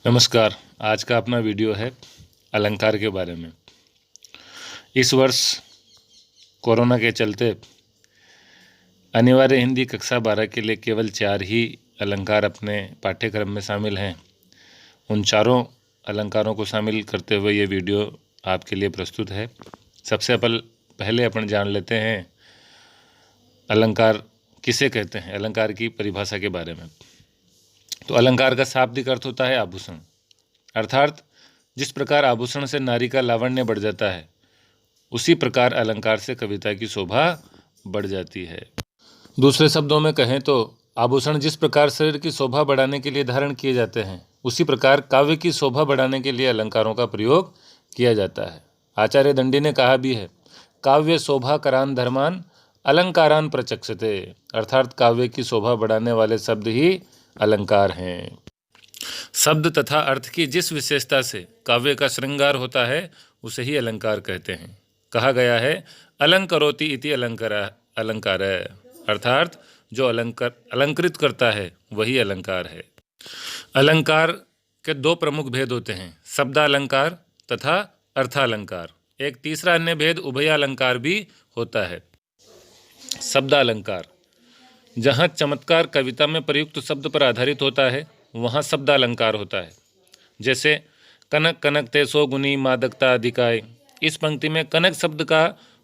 नमस्कार। आज का अपना वीडियो है अलंकार के बारे में। इस वर्ष कोरोना के चलते अनिवार्य हिंदी कक्षा 12 के लिए केवल 4 ही अलंकार अपने पाठ्यक्रम में शामिल हैं। उन चारों अलंकारों को शामिल करते हुए ये वीडियो आपके लिए प्रस्तुत है। सबसे पहले अपन जान लेते हैं अलंकार किसे कहते हैं, अलंकार की परिभाषा के बारे में। तो अलंकार का शाब्दिक अर्थ होता है आभूषण, अर्थात जिस प्रकार आभूषण से नारी का लावण्य बढ़ जाता है, उसी प्रकार अलंकार से कविता की शोभा बढ़ जाती है। दूसरे शब्दों में कहें तो आभूषण जिस प्रकार शरीर की शोभा बढ़ाने के लिए धारण किए जाते हैं, उसी प्रकार काव्य की शोभा बढ़ाने के लिए अलंकारों का प्रयोग किया जाता है। आचार्य दंडी ने कहा भी है, काव्य शोभा करान धर्मान अलंकारान प्रचक्षते, अर्थात काव्य की शोभा बढ़ाने वाले शब्द ही अलंकार हैं। शब्द तथा अर्थ की जिस विशेषता से काव्य का श्रृंगार होता है, उसे ही अलंकार कहते हैं। कहा गया है अलंकरोति इति अलंकार, अर्थात जो अलंकृत करता है वही अलंकार है। अलंकार के दो प्रमुख भेद होते हैं, शब्दालंकार तथा अर्थालंकार। एक तीसरा अन्य भेद उभयालंकार भी होता है। शब्दालंकार, जहाँ चमत्कार कविता में प्रयुक्त शब्द पर आधारित होता है, वहाँ शब्दालंकार होता है। जैसे कनक कनक ते सो गुनी मादकता अधिकाय, इस पंक्ति में कनक शब्द का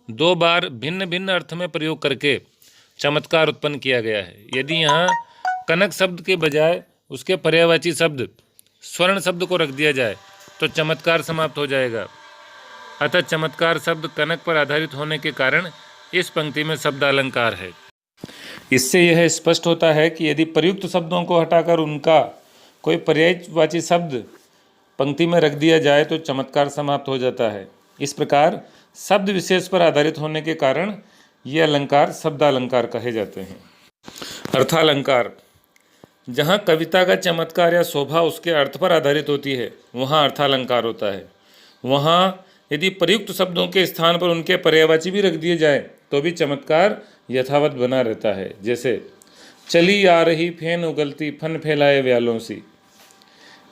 2 बार भिन्न भिन्न अर्थ में प्रयोग करके चमत्कार उत्पन्न किया गया है। यदि यहाँ कनक शब्द के बजाय उसके पर्यायवाची शब्द स्वर्ण शब्द को रख दिया जाए तो चमत्कार समाप्त हो जाएगा। अतः चमत्कार शब्द कनक पर आधारित होने के कारण इस पंक्ति में शब्दालंकार है। इससे यह स्पष्ट होता है कि यदि प्रयुक्त शब्दों को हटाकर उनका कोई पर्यायवाची शब्द पंक्ति में रख दिया जाए तो चमत्कार समाप्त हो जाता है। इस प्रकार शब्द विशेष पर आधारित होने के कारण ये अलंकार शब्दालंकार कहे जाते हैं। अर्थालंकार, जहाँ कविता का चमत्कार या शोभा उसके अर्थ पर आधारित होती है, वहाँ अर्थालंकार होता है। वहाँ यदि प्रयुक्त शब्दों के स्थान पर उनके पर्यायवाची भी रख दिए जाए तो भी चमत्कार यथावत बना रहता है। जैसे चली आ रही फेन उगलती फन फैलाए व्यालों सी,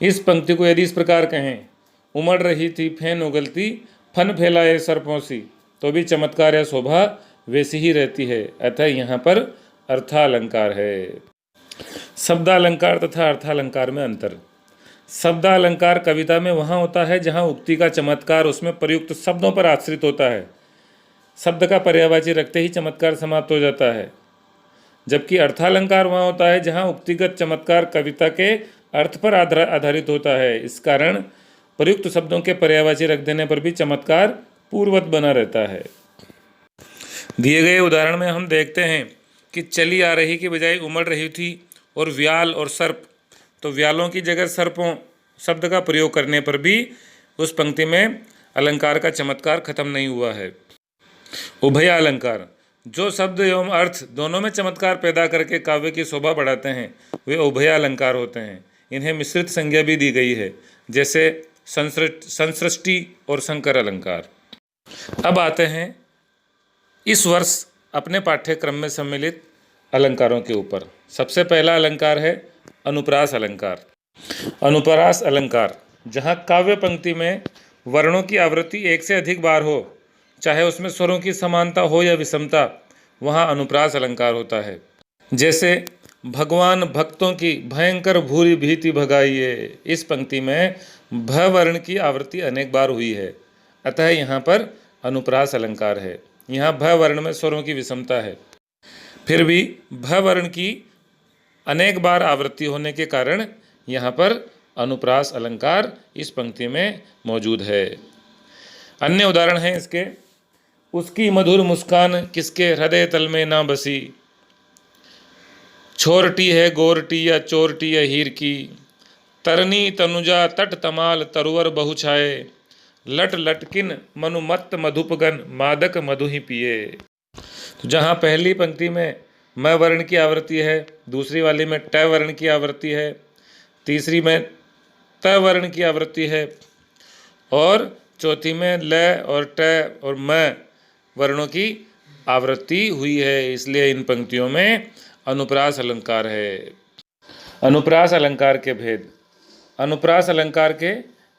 इस पंक्ति को यदि इस प्रकार कहें, उमड़ रही थी फेन उगलती फन फैलाए सर्पों सी, तो भी चमत्कार या शोभा वैसी ही रहती है। अतः यहाँ पर अर्थालंकार है। शब्दालंकार तथा अर्थालंकार में अंतर। शब्दालंकार कविता में वहाँ होता है जहाँ उक्ति का चमत्कार उसमें प्रयुक्त शब्दों पर आश्रित होता है। शब्द का पर्यायवाची रखते ही चमत्कार समाप्त हो जाता है। जबकि अर्थालंकार वहाँ होता है जहाँ उक्तिगत चमत्कार कविता के अर्थ पर आधारित होता है। इस कारण प्रयुक्त शब्दों के पर्यायवाची रख देने पर भी चमत्कार पूर्ववत बना रहता है। दिए गए उदाहरण में हम देखते हैं कि चली आ रही की बजाय उमड़ रही थी और व्याल और सर्प, तो व्यालों की जगह सर्पों शब्द का प्रयोग करने पर भी उस पंक्ति में अलंकार का चमत्कार खत्म नहीं हुआ है। उभयालंकार, जो शब्द एवं अर्थ दोनों में चमत्कार पैदा करके काव्य की शोभा बढ़ाते हैं, वे उभयालंकार होते हैं। इन्हें मिश्रित संज्ञा भी दी गई है, जैसे संसृष्टि और संकर अलंकार। अब आते हैं इस वर्ष अपने पाठ्यक्रम में सम्मिलित अलंकारों के ऊपर। सबसे पहला अलंकार है अनुप्रास अलंकार। अनुप्रास अलंकार, जहाँ काव्य पंक्ति में वर्णों की आवृत्ति एक से अधिक बार हो, चाहे उसमें स्वरों की समानता हो या विषमता, वहाँ अनुप्रास अलंकार होता है। जैसे भगवान भक्तों की भयंकर भूरी भीति भगाइए, इस पंक्ति में भ वर्ण की आवृत्ति अनेक बार हुई है, अतः यहाँ पर अनुप्रास अलंकार है। यहाँ भ वर्ण में स्वरों की विषमता है, फिर भी भ वर्ण की अनेक बार आवृत्ति होने के कारण यहाँ पर अनुप्रास अलंकार इस पंक्ति में मौजूद है। अन्य उदाहरण हैं इसके, उसकी मधुर मुस्कान किसके हृदय तल में ना बसी, छोरटी है गोरटी या चोरटी या हीर की, तरनी तनुजा तट तमाल तरुवर बहु छाए, लट लटकिन मनुमत्त मधुपगन मादक मधु ही पिए। तो जहाँ पहली पंक्ति में म वर्ण की आवृत्ति है, दूसरी वाली में ट वर्ण की आवृत्ति है, तीसरी में त वर्ण की आवृत्ति है और चौथी में ल और ट और म वर्णों की आवृत्ति हुई है, इसलिए इन पंक्तियों में अनुप्रास अलंकार है। अनुप्रास अलंकार के भेद। अनुप्रास अलंकार के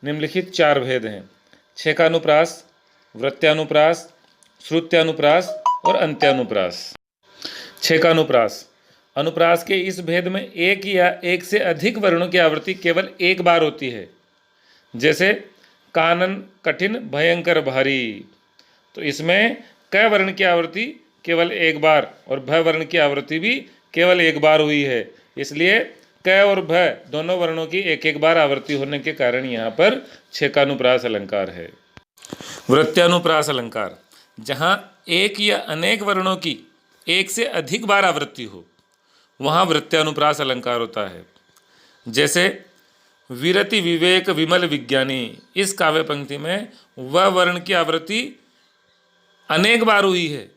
निम्नलिखित 4 भेद हैं: छेकानुप्रास, वृत्त्यानुप्रास, श्रुत्यानुप्रास और अंत्यानुप्रास। छेकानुप्रास, अनुप्रास के इस भेद में एक या एक से अधिक वर्णों की आवृत्ति केवल एक बार होती है, जैसे कानन कठिन भयंकर भारी। तो इसमें क वर्ण की आवृत्ति केवल एक बार और भ वर्ण की आवृत्ति भी केवल एक बार हुई है, इसलिए क और भ दोनों वर्णों की एक एक बार आवृत्ति होने के कारण यहाँ पर छेकानुप्रास अलंकार है। वृत्त्यानुप्रास अलंकार, जहाँ एक या अनेक वर्णों की एक से अधिक बार आवृत्ति हो, वहाँ वृत्त्यानुप्रास अलंकार होता है। जैसे विरति विवेक विमल विज्ञानी, इस काव्य पंक्ति में वह वर्ण की आवृत्ति अनेक बार हुई है,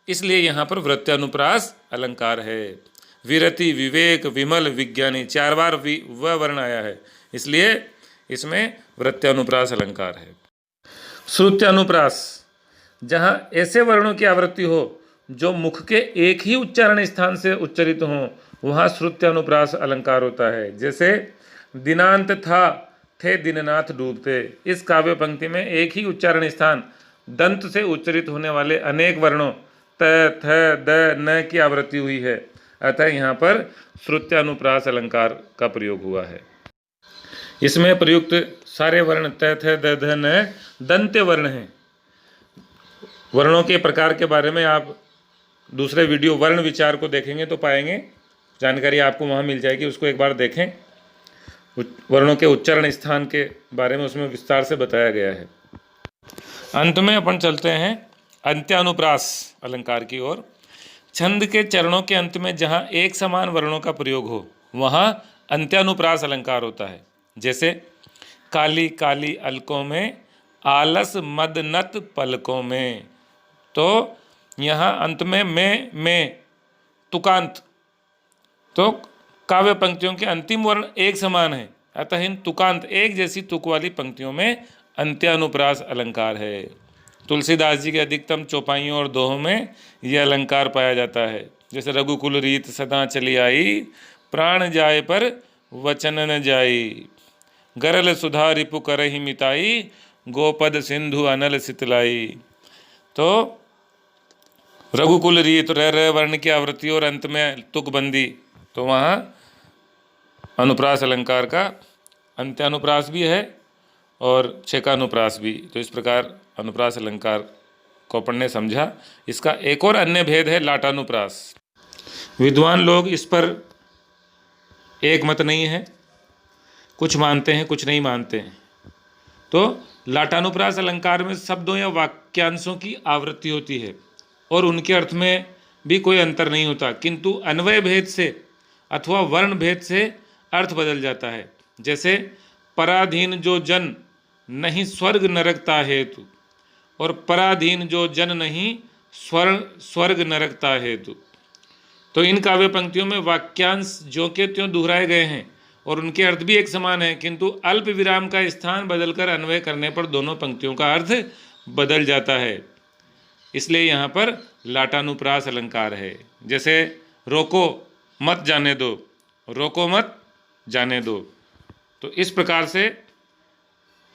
इसलिए यहाँ पर वृत्त्यानुप्रास अलंकार है। विरति विवेक विमल विज्ञानी 4 बार वह वर्ण आया है, इसलिए इसमें वृत्त्यानुप्रास अलंकार है। श्रुत्यानुप्रास, जहाँ ऐसे वर्णों की आवृत्ति हो जो मुख के एक ही उच्चारण स्थान से उच्चरित हों, वहाँ श्रुत्यानुप्रास अलंकार होता है। जैसे दिनांत था थे दीननाथ डूबते, इस काव्य पंक्ति में एक ही उच्चारण स्थान दंत से उच्चरित होने वाले अनेक वर्णों त थ द न की आवृत्ति हुई है, अतः यहाँ पर श्रुत्यानुप्रास अलंकार का प्रयोग हुआ है। इसमें प्रयुक्त सारे वर्ण त थ द ध न दंत्य वर्ण हैं। वर्णों के प्रकार के बारे में आप दूसरे वीडियो वर्ण विचार को देखेंगे तो पाएंगे, जानकारी आपको वहाँ मिल जाएगी, उसको एक बार देखें। वर्णों के उच्चारण स्थान के बारे में उसमें विस्तार से बताया गया है। अंत में अपन चलते हैं अंत्यानुप्रास अलंकार की ओर। छंद के चरणों के अंत में जहाँ एक समान वर्णों का प्रयोग हो, वहाँ अंत्यानुप्रास अलंकार होता है। जैसे काली काली अलकों में आलस मदनत पलकों में, तो यहाँ अंत में तुकांत, तो काव्य पंक्तियों के अंतिम वर्ण एक समान है, अतः इन तुकांत एक जैसी तुक वाली पंक्तियों में अंत्यानुप्रास अलंकार है। तुलसीदास जी के अधिकतम चौपाइयों और दोहों में यह अलंकार पाया जाता है। जैसे रघुकुल रीत सदा चली आई, प्राण जाए पर वचन न जाई, गरल सुधा रिपु करहि मिताई, गोपद सिंधु अनल सितलाई। तो रघुकुल रीत र वर्ण की आवृत्ति और अंत में तुकबंदी, तो वहाँ अनुप्रास अलंकार का अंत्यानुप्रास भी है और छेकानुप्रास भी। तो इस प्रकार अनुप्रास अलंकार को अपन ने समझा। इसका एक और अन्य भेद है लाटानुप्रास। विद्वान लोग इस पर एक मत नहीं है, कुछ मानते हैं कुछ नहीं मानते हैं। तो लाटानुप्रास अलंकार में शब्दों या वाक्यांशों की आवृत्ति होती है और उनके अर्थ में भी कोई अंतर नहीं होता, किंतु अन्वय भेद से अथवा वर्ण भेद से अर्थ बदल जाता है। जैसे पराधीन जो जन नहीं स्वर्ग नरकता हेतु, और पराधीन जो जन नहीं स्वर्ग नरकता हेतु। तो इन काव्य पंक्तियों में वाक्यांश ज्यों के त्यों दोहराए गए हैं और उनके अर्थ भी एक समान है, किंतु अल्प विराम का स्थान बदलकर अन्वय करने पर दोनों पंक्तियों का अर्थ बदल जाता है, इसलिए यहाँ पर लाटानुप्रास अलंकार है। जैसे रोको मत जाने दो, रोको मत जाने दो। तो इस प्रकार से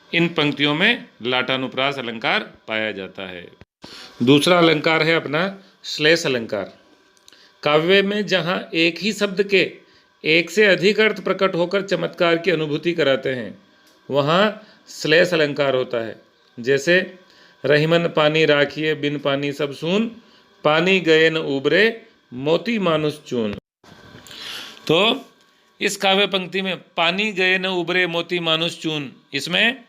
इन पंक्तियों में लाटानुप्रास अलंकार पाया जाता है। दूसरा अलंकार है अपना श्लेष अलंकार। काव्य में जहाँ एक ही शब्द के एक से अधिक अर्थ प्रकट होकर चमत्कार की अनुभूति कराते हैं, वहाँ श्लेष अलंकार होता है। जैसे रहीमन पानी राखिए बिन पानी सब सून, पानी गए न उबरे मोती मानुष चून। तो इस काव्य पंक्ति में पानी गए न उबरे मोती मानुष चून, इसमें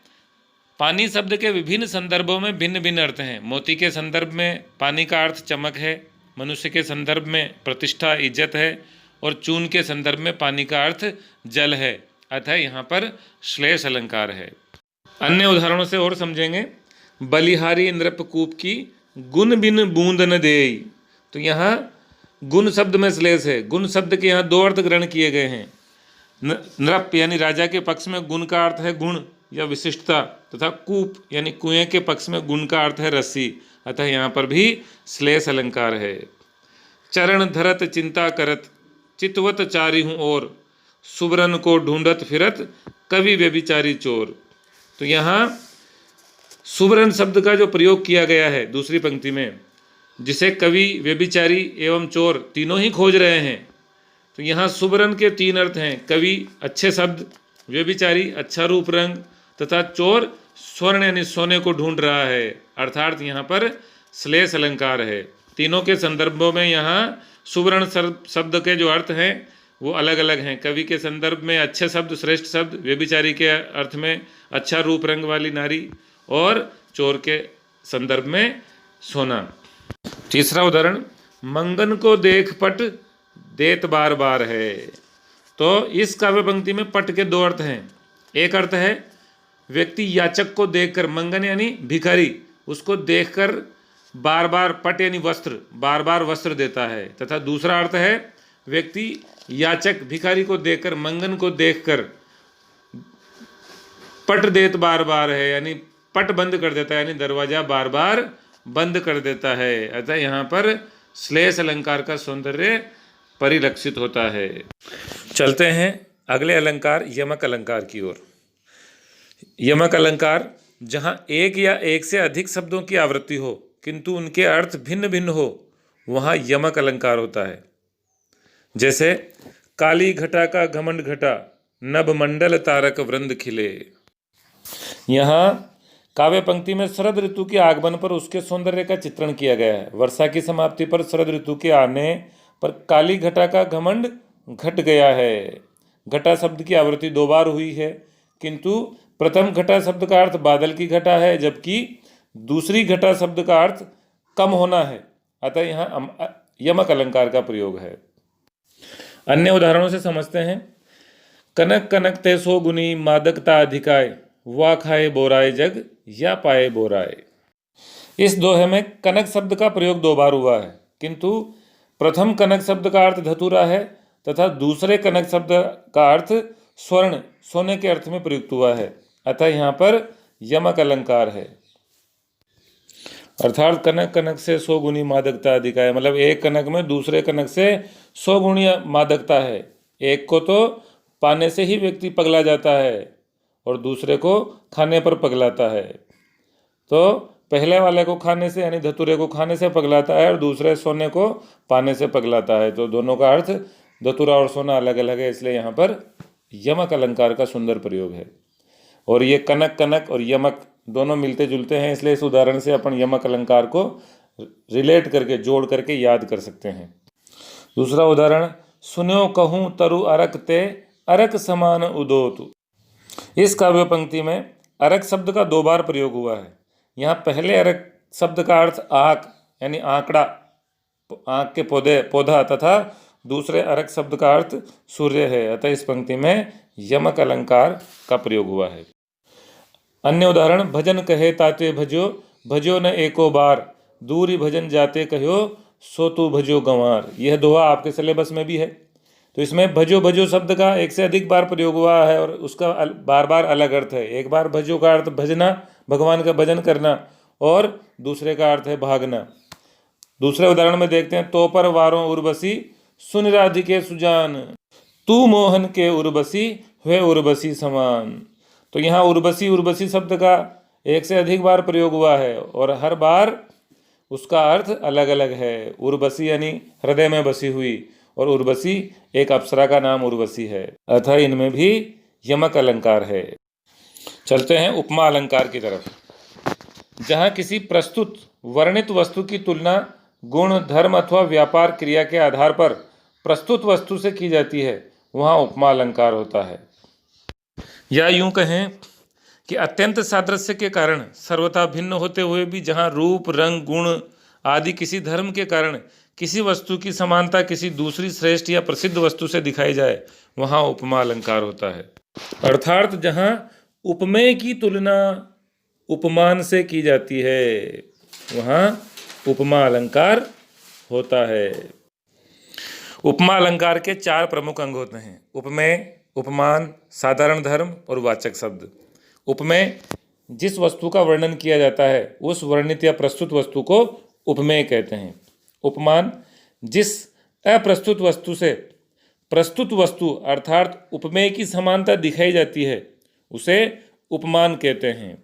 पानी शब्द के विभिन्न संदर्भों में भिन्न भिन्न अर्थ हैं। मोती के संदर्भ में पानी का अर्थ चमक है, मनुष्य के संदर्भ में प्रतिष्ठा इज्जत है, और चून के संदर्भ में पानी का अर्थ जल है, अतः यहाँ पर श्लेष अलंकार है। अन्य उदाहरणों से और समझेंगे। बलिहारी नृपकूप की गुण बिन बूंद न देई, तो यहाँ गुण शब्द में श्लेष है। गुण शब्द के यहाँ 2 अर्थ ग्रहण किए गए हैं। नृप यानी राजा के पक्ष में गुण का अर्थ है गुण या विशिष्टता, तथा कूप यानी कुएं के पक्ष में गुण का अर्थ है रस्सी, अतः यहाँ पर भी श्लेष अलंकार है। चरण धरत चिंता करत चितवत चारी हूँ और, सुबरन को ढूंढत फिरत कवि व्यभिचारी चोर। तो यहाँ सुवर्ण शब्द का जो प्रयोग किया गया है दूसरी पंक्ति में, जिसे कवि व्यभिचारी एवं चोर तीनों ही खोज रहे हैं, तो यहाँ सुवर्ण के तीन अर्थ हैं। कवि अच्छे शब्द, व्यभिचारी अच्छा रूप रंग, तथा चोर स्वर्ण यानी सोने को ढूंढ रहा है, अर्थात यहाँ पर श्लेष अलंकार है। तीनों के संदर्भों में यहाँ सुवर्ण शब्द के जो अर्थ हैं वो अलग अलग हैं। कवि के संदर्भ में अच्छे शब्द, श्रेष्ठ शब्द, व्यभिचारी के अर्थ में अच्छा रूप रंग वाली नारी, और चोर के संदर्भ में सोना। तीसरा उदाहरण, मंगन को देख पट देत बार बार है। तो इस काव्य पंक्ति में पट के दो अर्थ हैं। एक अर्थ है व्यक्ति याचक को देखकर, मंगन यानी भिखारी, उसको देखकर बार बार, पट यानी वस्त्र, बार बार वस्त्र देता है। तथा दूसरा अर्थ है व्यक्ति याचक भिखारी को देखकर, मंगन को देखकर पट देत बार बार है, यानी पट बंद कर देता है, यानी दरवाजा बार बार बंद कर देता है। अतः यहाँ पर श्लेष अलंकार का सौंदर्य परिलक्षित होता है। चलते हैं अगले अलंकार यमक अलंकार की ओर। यमक अलंकार जहाँ एक या एक से अधिक शब्दों की आवृत्ति हो किंतु उनके अर्थ भिन्न भिन्न हो, वहाँ यमक अलंकार होता है। जैसे काली घटा का घमंड घटा, नभ मंडल तारक वृंद खिले। यहाँ काव्य पंक्ति में शरद ऋतु के आगमन पर उसके सौंदर्य का चित्रण किया गया है। वर्षा की समाप्ति पर शरद ऋतु के आने पर काली घटा का घमंड घट गया है। घटा शब्द की आवृत्ति दो बार हुई है, किंतु प्रथम घटा शब्द का अर्थ बादल की घटा है, जबकि दूसरी घटा शब्द का अर्थ कम होना है। अतः यहाँ यमक अलंकार का प्रयोग है। अन्य उदाहरणों से समझते हैं। कनक कनक ते सो गुनी मादकता अधिकाय, वा खाए बोराए जग या पाए बोराए। इस दोहे में कनक शब्द का प्रयोग दो बार हुआ है, किंतु प्रथम कनक शब्द का अर्थ धतूरा है तथा दूसरे कनक शब्द का अर्थ स्वर्ण, सोने के अर्थ में प्रयुक्त हुआ है। अतः यहाँ पर यमक अलंकार है। अर्थात कनक कनक से 100 गुनी मादकता अधिकाय, मतलब एक कनक में दूसरे कनक से 100 गुनी मादकता है। एक को तो पाने से ही व्यक्ति पगला जाता है और दूसरे को खाने पर पगलाता है। तो पहले वाले को खाने से यानी धतूरे को खाने से पगलाता है और दूसरे सोने को पाने से पगलाता है। तो दोनों का अर्थ धतूरा और सोना अलग अलग है, इसलिए यहाँ पर यमक अलंकार का सुंदर प्रयोग है। और ये कनक कनक और यमक दोनों मिलते जुलते हैं, इसलिए इस उदाहरण से अपन यमक अलंकार को रिलेट करके, जोड़ करके याद कर सकते हैं। दूसरा उदाहरण, सुन्यो कहूँ तरु अरक ते अरक समान उदोतु। इस काव्य पंक्ति में अरक शब्द का दो बार प्रयोग हुआ है। यहाँ पहले अरक शब्द का अर्थ आँख यानी आंकड़ा, आँख के पौधा तथा दूसरे अरक शब्द का अर्थ सूर्य है। अतः इस पंक्ति में यमक अलंकार का प्रयोग हुआ है। अन्य उदाहरण, भजन कहे ताते भजो, भजो न एको बार, दूरी भजन जाते कहो, सो तू भजो गंवार। यह दोहा आपके सिलेबस में भी है। तो इसमें भजो भजो शब्द का एक से अधिक बार प्रयोग हुआ है और उसका बार बार अलग अर्थ है। एक बार भजो का अर्थ भजना, भगवान का भजन करना, और दूसरे का अर्थ है भागना। दूसरे उदाहरण में देखते हैं, तो पर वारों उर्वशी सुन राधिके सुजान, तू मोहन के उर्वशी हुए उर्वशी समान। तो यहाँ उर्वशी उर्वशी शब्द का एक से अधिक बार प्रयोग हुआ है और हर बार उसका अर्थ अलग अलग है। उर्वशी यानी हृदय में बसी हुई, और उर्वशी एक अप्सरा का नाम उर्वशी है। अतः इनमें भी यमक अलंकार है। चलते हैं उपमा अलंकार की तरफ। जहाँ किसी प्रस्तुत वर्णित वस्तु की तुलना गुण, धर्म अथवा व्यापार क्रिया के आधार पर प्रस्तुत वस्तु से की जाती है, वहाँ उपमा अलंकार होता है। या यूं कहें कि अत्यंत सादृश्य के कारण सर्वथा भिन्न होते हुए भी जहाँ रूप, रंग, गुण आदि किसी धर्म के कारण किसी वस्तु की समानता किसी दूसरी श्रेष्ठ या प्रसिद्ध वस्तु से दिखाई जाए, वहाँ उपमा अलंकार होता है। अर्थात जहाँ उपमेय की तुलना उपमान से की जाती है, वहाँ उपमा अलंकार होता है। उपमा अलंकार के चार प्रमुख अंग होते हैं: उपमेय, उपमान, साधारण धर्म और वाचक शब्द। उपमेय जिस वस्तु का वर्णन किया जाता है उस वर्णित या प्रस्तुत वस्तु को उपमेय कहते हैं। उपमान जिस अप्रस्तुत वस्तु से प्रस्तुत वस्तु अर्थात उपमेय की समानता दिखाई जाती है उसे उपमान कहते हैं।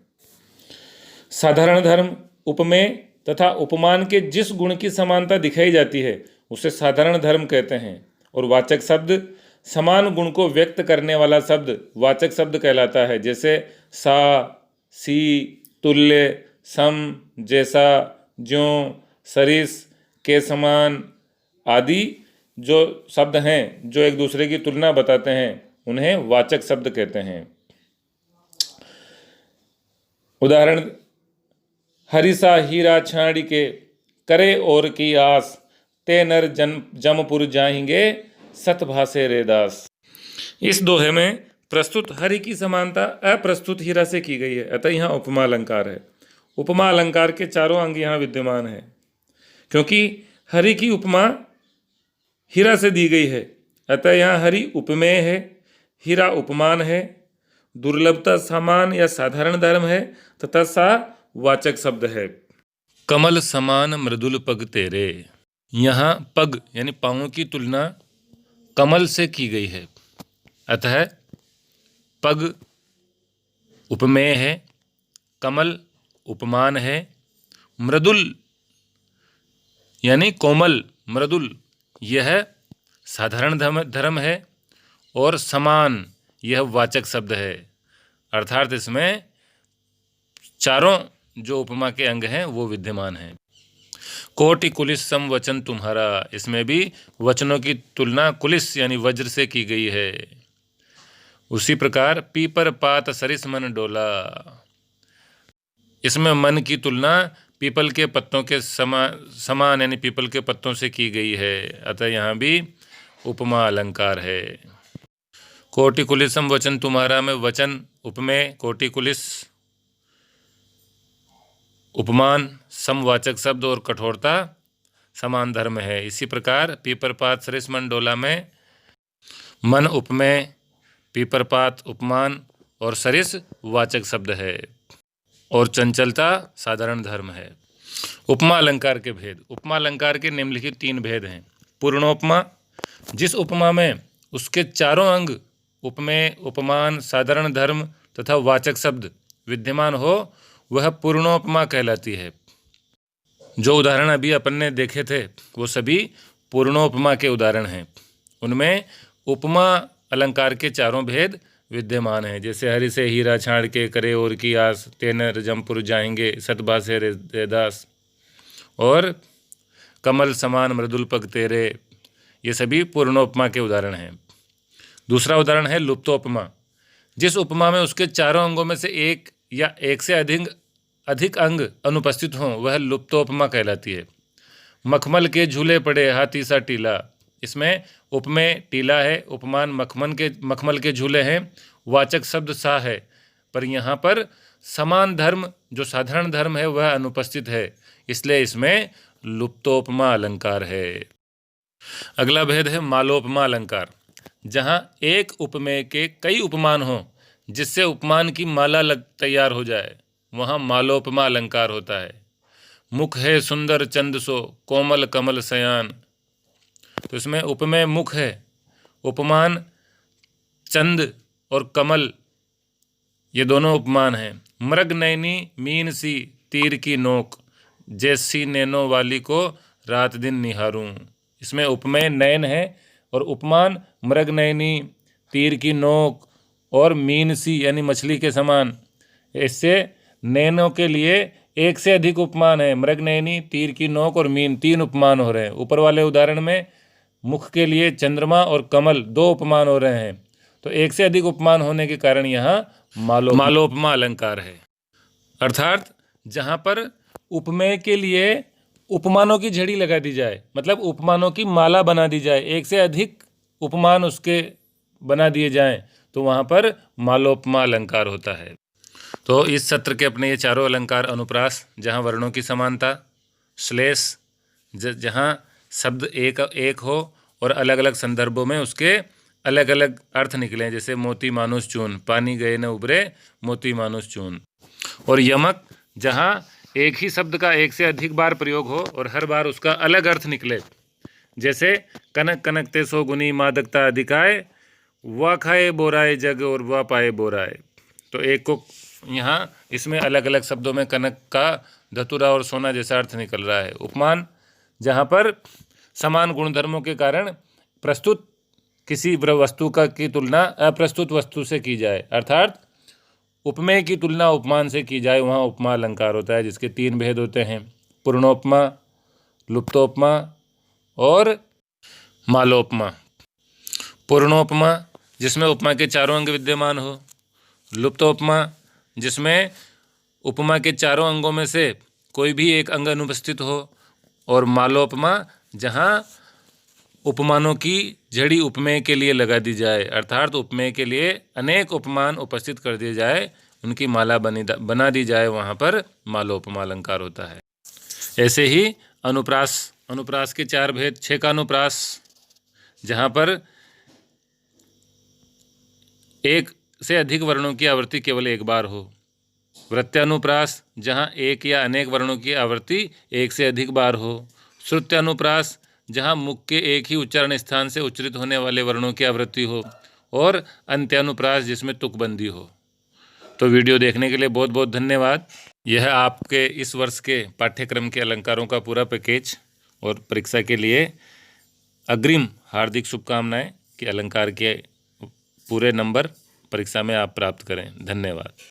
साधारण धर्म, उपमेय तथा उपमान के जिस गुण की समानता दिखाई जाती है उसे साधारण धर्म कहते हैं। और वाचक शब्द समान गुण को व्यक्त करने वाला शब्द वाचक शब्द कहलाता है। जैसे सा, सी, तुल्य, सम, जैसा, ज्यों, सरिस, के समान आदि जो शब्द हैं जो एक दूसरे की तुलना बताते हैं उन्हें वाचक शब्द कहते हैं। उदाहरण, हरिसा हीरा छाड़ी के, करे और की आस, ते नर जमपुर जाएंगे, सतभाषे रे दास। इस दोहे में प्रस्तुत हरि की समानता अप्रस्तुत हीरा से की गई है, अतः यहाँ उपमा अलंकार है। उपमा अलंकार के चारों अंग यहाँ विद्यमान है, क्योंकि हरि की उपमा हीरा से दी गई है, अतः यहाँ हरि उपमेय है, हीरा उपमान है, दुर्लभता समान या साधारण धर्म है तथा सा वाचक शब्द है। कमल समान मृदुल पग तेरे, यहाँ पग यानी पाँवों की तुलना कमल से की गई है, अतः पग उपमेय है, कमल उपमान है, मृदुल यानी कोमल, मृदुल यह साधारण धर्म है, और समान यह वाचक शब्द है। अर्थात इसमें चारों जो उपमा के अंग हैं वो विद्यमान हैं। कोटि कुलिस सम वचन तुम्हारा, इसमें भी वचनों की तुलना कुलिस यानी वज्र से की गई है। उसी प्रकार पीपर पात सरिस मन डोला, इसमें मन की तुलना पीपल के पत्तों के समान यानी पीपल के पत्तों से की गई है, अतः यहाँ भी उपमा अलंकार है। कोटि कुलिसम वचन तुम्हारा में वचन उपमेय, कोटि कुलिस उपमान, समवाचक शब्द और कठोरता समान धर्म है। इसी प्रकार पीपरपात सरिस मन डोला में मन उपमेय, पीपरपात उपमान और सरिस वाचक शब्द है, और चंचलता साधारण धर्म है। उपमा अलंकार के भेद। उपमा अलंकार के निम्नलिखित 3 भेद हैं। पूर्णोपमा, जिस उपमा में उसके चारों अंग उपमेय, उपमान, साधारण धर्म तथा वाचक शब्द विद्यमान हो वह पूर्णोपमा कहलाती है। जो उदाहरण अभी अपन ने देखे थे वो सभी पूर्णोपमा के उदाहरण हैं। उनमें उपमा अलंकार के चारों भेद विद्यमान हैं। जैसे हरि से हीरा छाड़ के, करे और की आस, ते नर जमपुर जाएंगे, सतभाषे रे दास, और कमल समान मृदुल पग तेरे, ये सभी पूर्णोपमा के उदाहरण हैं। दूसरा उदाहरण है लुप्तोपमा, जिस उपमा में उसके चारों अंगों में से एक या एक से अधिक अंग अनुपस्थित हों वह लुप्तोपमा कहलाती है। मखमल के झूले पड़े हाथी सा टीला, इसमें उपमेय टीला है, उपमान मखमल के झूले हैं, वाचक शब्द सा है, पर यहाँ पर समान धर्म जो साधारण धर्म है वह अनुपस्थित है, इसलिए इसमें लुप्तोपमा अलंकार है। अगला भेद है मालोपमा अलंकार, जहाँ एक उपमेय के कई उपमान हों जिससे उपमान की माला तैयार हो जाए वहाँ मालोपमा अलंकार होता है। मुख है सुंदर चंद सो, कोमल कमल सयान, तो इसमें उपमेय मुख है, उपमान चंद और कमल ये दोनों उपमान हैं। मृग नैनी मीन सी तीर की नोक, जैसी नैनो वाली को रात दिन निहारूं, इसमें उपमेय नयन है और उपमान मृग नैनी, तीर की नोक और मीन सी यानी मछली के समान। इससे नैनों के लिए एक से अधिक उपमान है। मृग नैनी, तीर की नोक और मीन 3 उपमान हो रहे हैं। ऊपर वाले उदाहरण में मुख के लिए चंद्रमा और कमल 2 उपमान हो रहे हैं, तो एक से अधिक उपमान होने के कारण यहाँ मालोपमा अलंकार है। अर्थात जहाँ पर उपमेय के लिए उपमानों की झड़ी लगा दी जाए, मतलब उपमानों की माला बना दी जाए, एक से अधिक उपमान उसके बना दिए जाएं, तो वहाँ पर मालोपमा अलंकार होता है। तो इस सत्र के अपने ये चारों अलंकार अनुप्रास, जहाँ वर्णों की समानता, श्लेष जहाँ शब्द एक हो और अलग अलग संदर्भों में उसके अलग अलग अर्थ निकले, जैसे मोती मानुष चून, पानी गए न उबरे मोती मानुष चून, और यमक जहाँ एक ही शब्द का एक से अधिक बार प्रयोग हो और हर बार उसका अलग अर्थ निकले, जैसे कनक कनकते सो गुनी मादकता अधिकाय, वा खाए बोराए जग और वा पाए बोराए। तो एक को यहाँ इसमें अलग अलग शब्दों में कनक का धतूरा और सोना जैसा अर्थ निकल रहा है। उपमान जहाँ पर समान गुणधर्मों के कारण प्रस्तुत किसी वस्तु की तुलना अप्रस्तुत वस्तु से की जाए, अर्थात उपमेय की तुलना उपमान से की जाए, वहाँ उपमा अलंकार होता है, जिसके 3 भेद होते हैं: पूर्णोपमा, लुप्तोपमा और मालोपमा। पूर्णोपमा जिसमें उपमा के चारों अंग विद्यमान हो, लुप्तोपमा जिसमें उपमा के चारों अंगों में से कोई भी एक अंग अनुपस्थित हो, और मालोपमा जहाँ उपमानों की झड़ी उपमेय के लिए लगा दी जाए, अर्थात उपमेय के लिए अनेक उपमान उपस्थित कर दिए जाए, उनकी माला बना दी जाए, वहाँ पर मालोपमा अलंकार होता है। ऐसे ही अनुप्रास के 4 भेद: छेकानुप्रास जहाँ पर एक से अधिक वर्णों की आवृत्ति केवल एक बार हो, वृत्यानुप्रास जहाँ एक या अनेक वर्णों की आवृत्ति एक से अधिक बार हो, श्रुत्यानुप्रास जहाँ मुख के एक ही उच्चारण स्थान से उच्चरित होने वाले वर्णों की आवृत्ति हो, और अंत्यानुप्रास जिसमें तुकबंदी हो। तो वीडियो देखने के लिए बहुत बहुत धन्यवाद। यह आपके इस वर्ष के पाठ्यक्रम के अलंकारों का पूरा पैकेज और परीक्षा के लिए अग्रिम हार्दिक शुभकामनाएं कि अलंकार के पूरे नंबर परीक्षा में आप प्राप्त करें। धन्यवाद।